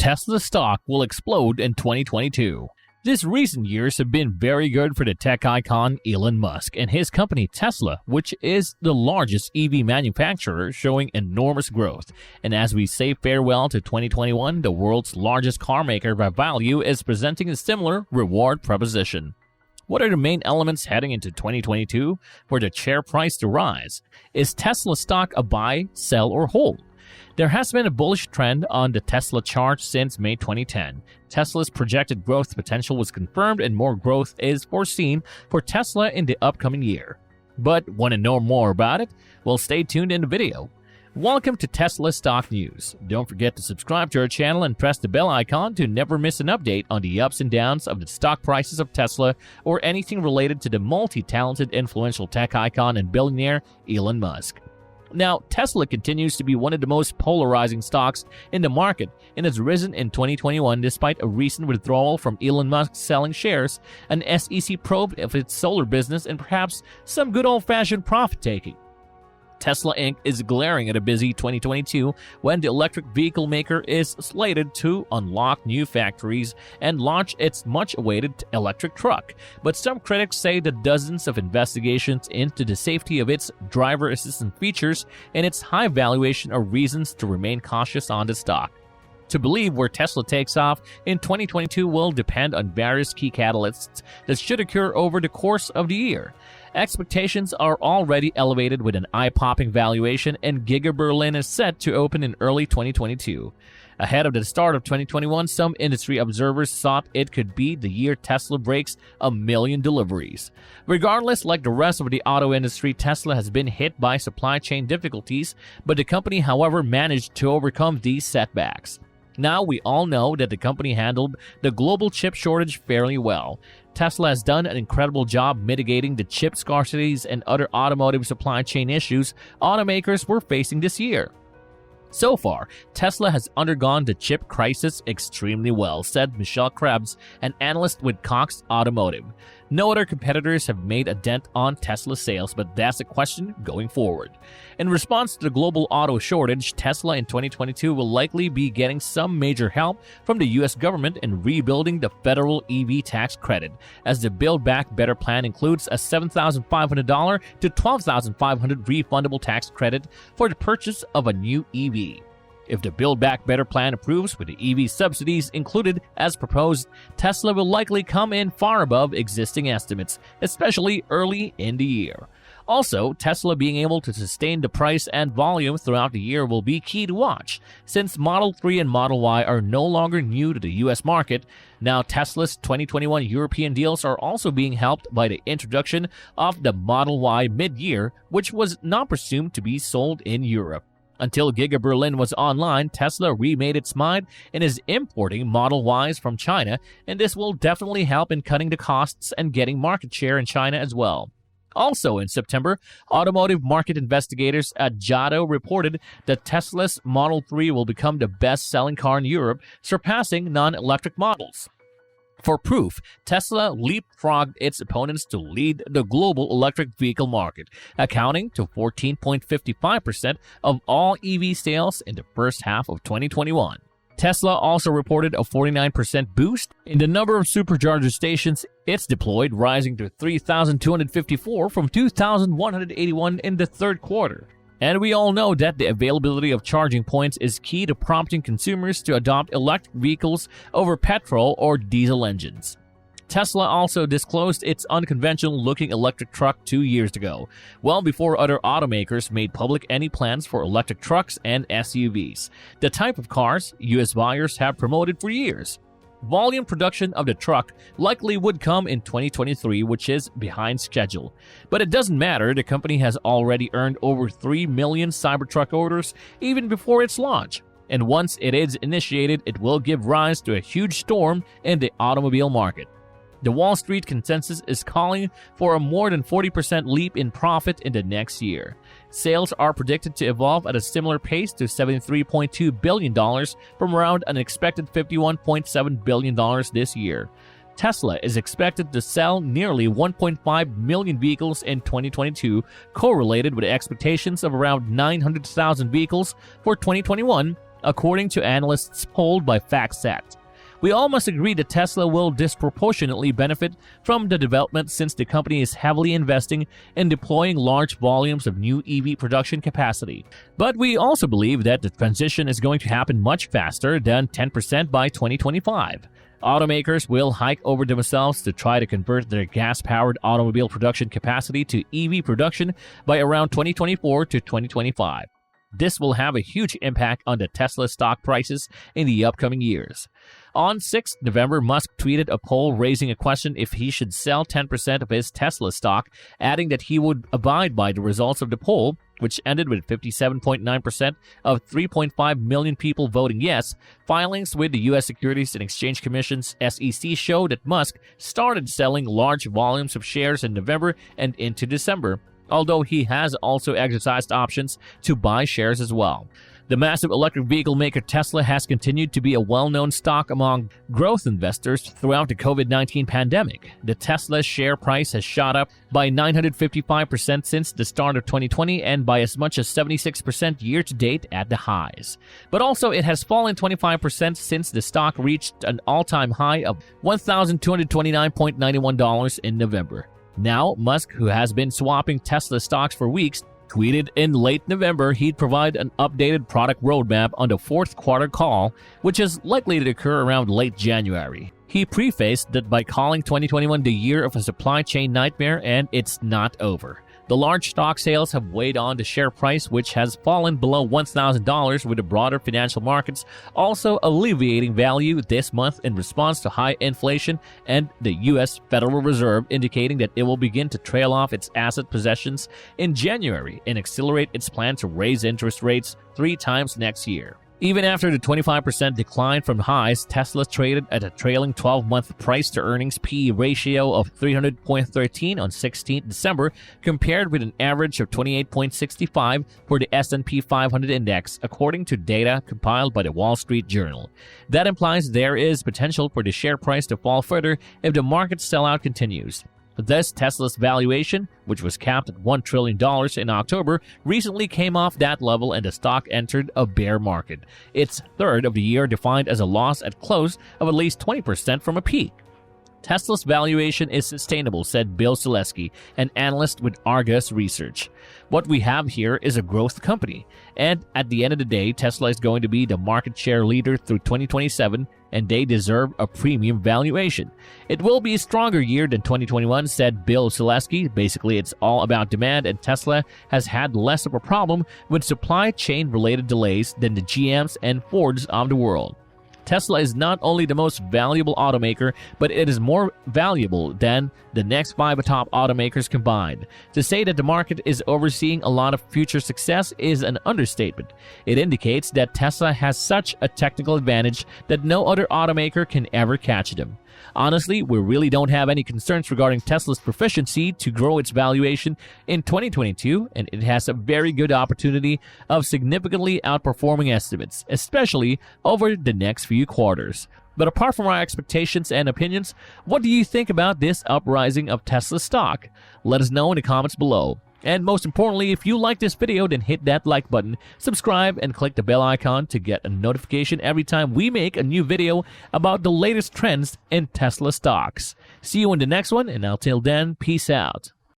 Tesla stock will explode in 2022. These recent years have been very good for the tech icon Elon Musk and his company Tesla, which is the largest EV manufacturer, showing enormous growth. And as we say farewell to 2021, the world's largest carmaker by value is presenting a similar reward proposition. What are the main elements heading into 2022 for the share price to rise? Is Tesla stock a buy, sell, or hold? There has been a bullish trend on the Tesla chart since May 2010. Tesla's projected growth potential was confirmed and more growth is foreseen for Tesla in the upcoming year. But want to know more about it? Well, stay tuned in the video. Welcome to Tesla Stock News. Don't forget to subscribe to our channel and press the bell icon to never miss an update on the ups and downs of the stock prices of Tesla or anything related to the multi-talented influential tech icon and billionaire Elon Musk. Now, Tesla continues to be one of the most polarizing stocks in the market and has risen in 2021 despite a recent withdrawal from Elon Musk selling shares, an SEC probe of its solar business, and perhaps some good old-fashioned profit-taking. Tesla Inc. is glaring at a busy 2022 when the electric vehicle maker is slated to unlock new factories and launch its much-awaited electric truck. But some critics say that dozens of investigations into the safety of its driver assistant features and its high valuation are reasons to remain cautious on the stock. To believe where Tesla takes off in 2022 will depend on various key catalysts that should occur over the course of the year. Expectations are already elevated with an eye-popping valuation, and Giga Berlin is set to open in early 2022. Ahead of the start of 2021, some industry observers thought it could be the year Tesla breaks 1 million deliveries. Regardless, like the rest of the auto industry, Tesla has been hit by supply chain difficulties, but the company, however, managed to overcome these setbacks. Now, we all know that the company handled the global chip shortage fairly well. Tesla has done an incredible job mitigating the chip scarcities and other automotive supply chain issues automakers were facing this year. So far, Tesla has undergone the chip crisis extremely well, said Michelle Krebs, an analyst with Cox Automotive. No other competitors have made a dent on Tesla sales, but that's a question going forward. In response to the global auto shortage, Tesla in 2022 will likely be getting some major help from the U.S. government in rebuilding the federal EV tax credit, as the Build Back Better plan includes a $7,500 to $12,500 refundable tax credit for the purchase of a new EV. If the Build Back Better plan approves with the EV subsidies included as proposed, Tesla will likely come in far above existing estimates, especially early in the year. Also, Tesla being able to sustain the price and volume throughout the year will be key to watch. Since Model 3 and Model Y are no longer new to the US market, now Tesla's 2021 European deals are also being helped by the introduction of the Model Y mid-year, which was not presumed to be sold in Europe. Until Giga Berlin was online, Tesla remade its mind and is importing Model Ys from China, and this will definitely help in cutting the costs and getting market share in China as well. Also in September, automotive market investigators at Giotto reported that Tesla's Model 3 will become the best-selling car in Europe, surpassing non-electric models. For proof, Tesla leapfrogged its opponents to lead the global electric vehicle market, accounting to 14.55% of all EV sales in the first half of 2021. Tesla also reported a 49% boost in the number of supercharger stations it's deployed, rising to 3,254 from 2,181 in the third quarter. And we all know that the availability of charging points is key to prompting consumers to adopt electric vehicles over petrol or diesel engines. Tesla also disclosed its unconventional-looking electric truck 2 years ago, well before other automakers made public any plans for electric trucks and SUVs, the type of cars U.S. buyers have promoted for years. Volume production of the truck likely would come in 2023, which is behind schedule. But it doesn't matter, the company has already earned over 3 million Cybertruck orders even before its launch. And once it is initiated, it will give rise to a huge storm in the automobile market. The Wall Street consensus is calling for a more than 40% leap in profit in the next year. Sales are predicted to evolve at a similar pace to $73.2 billion from around an expected $51.7 billion this year. Tesla is expected to sell nearly 1.5 million vehicles in 2022, correlated with expectations of around 900,000 vehicles for 2021, according to analysts polled by FactSet. We all must agree that Tesla will disproportionately benefit from the development since the company is heavily investing in deploying large volumes of new EV production capacity. But we also believe that the transition is going to happen much faster than 10% by 2025. Automakers will hike over themselves to try to convert their gas-powered automobile production capacity to EV production by around 2024 to 2025. This will have a huge impact on the Tesla stock prices in the upcoming years. On 6 November, Musk tweeted a poll raising a question if he should sell 10% of his Tesla stock, adding that he would abide by the results of the poll, which ended with 57.9% of 3.5 million people voting yes. Filings with the U.S. Securities and Exchange Commission's SEC show that Musk started selling large volumes of shares in November and into December, although he has also exercised options to buy shares as well. The massive electric vehicle maker Tesla has continued to be a well-known stock among growth investors throughout the COVID-19 pandemic. The Tesla share price has shot up by 955% since the start of 2020 and by as much as 76% year-to-date at the highs. But also it has fallen 25% since the stock reached an all-time high of $1,229.91 in November. Now, Musk, who has been swapping Tesla stocks for weeks, tweeted in late November he'd provide an updated product roadmap on the fourth quarter call, which is likely to occur around late January. He prefaced that by calling 2021 the year of a supply chain nightmare, and it's not over. The large stock sales have weighed on the share price, which has fallen below $1,000, with the broader financial markets also alleviating value this month in response to high inflation and the U.S. Federal Reserve indicating that it will begin to trail off its asset possessions in January and accelerate its plan to raise interest rates 3 times next year. Even after the 25% decline from highs, Tesla traded at a trailing 12-month price-to-earnings P/E ratio of 300.13 on 16 December, compared with an average of 28.65 for the S&P 500 index, according to data compiled by the Wall Street Journal. That implies there is potential for the share price to fall further if the market sellout continues. Thus, Tesla's valuation, which was capped at $1 trillion in October, recently came off that level and the stock entered a bear market, its third of the year defined as a loss at close of at least 20% from a peak. Tesla's valuation is sustainable, said Bill Zaleski, an analyst with Argus Research. What we have here is a growth company, and at the end of the day, Tesla is going to be the market share leader through 2027, and they deserve a premium valuation. It will be a stronger year than 2021, said Bill Zaleski. Basically, it's all about demand, and Tesla has had less of a problem with supply chain-related delays than the GMs and Fords of the world. Tesla is not only the most valuable automaker, but it is more valuable than the next 5 top automakers combined. To say that the market is overseeing a lot of future success is an understatement. It indicates that Tesla has such a technical advantage that no other automaker can ever catch them. Honestly, we really don't have any concerns regarding Tesla's proficiency to grow its valuation in 2022, and it has a very good opportunity of significantly outperforming estimates, especially over the next few quarters. But apart from our expectations and opinions, what do you think about this uprising of Tesla stock? Let us know in the comments below. And most importantly, if you like this video, then hit that like button, subscribe, and click the bell icon to get a notification every time we make a new video about the latest trends in Tesla stocks. See you in the next one, and until then, peace out.